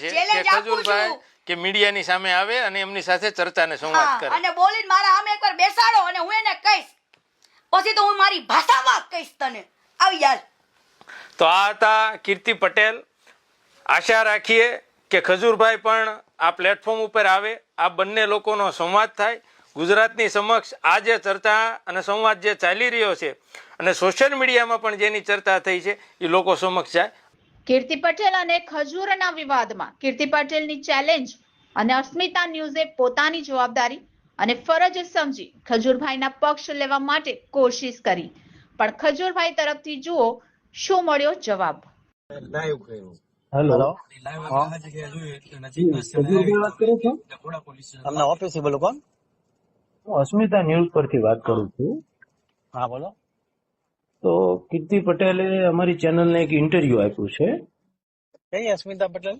છે કે ચેલેન્જ આપું ખજૂરભાઈ છું કે મીડિયાની સામે આવે અને એમની સાથે ચર્ચાને સંવાદ હા, કરે. અને બોલીને મારા સામે એકવાર બેસાડો અને હું એને કહીશ, પછી તો હું મારી ભાષામાં કહીશ તને. આવી યાર. તો આ હતા કીર્તિ પટેલ. આશા રાખીએ કે ખજૂરભાઈ પણ આ પ્લેટફોર્મ ઉપર આવે, આ બંને લોકોનો સંવાદ થાય, ગુજરાતની સમક્ષ આ જે ચર્ચા અને સંવાદ જે ચાલી રહ્યો છે અને સોશિયલ મીડિયામાં પણ જેની ચર્ચા થઈ છે એ લોકો સમક્ષ જાય. કીર્તિ પટેલ અને ખજૂરના વિવાદમાં કીર્તિ પટેલની ચેલેન્જ અને અસ્મિતા ન્યૂઝે પોતાની જવાબદારી અને ફરજ સમજી ખજૂરભાઈના પક્ષ લેવા માટે કોશિશ કરી, પણ ખજૂરભાઈ તરફથી જુઓ શું મળ્યો જવાબ. હેલો, હા ખજૂરભાઈ વાત કરો છો? તમને ઓફિસે બોલો. કોણ? હું અસ્મિતા ન્યૂઝ પરથી વાત કરું છું. હા બોલો. તો કીર્તિ પટેલે અમારી ચેનલને એક ઇન્ટરવ્યુ આપ્યું છે. કઈ અસ્મિતા પટેલ?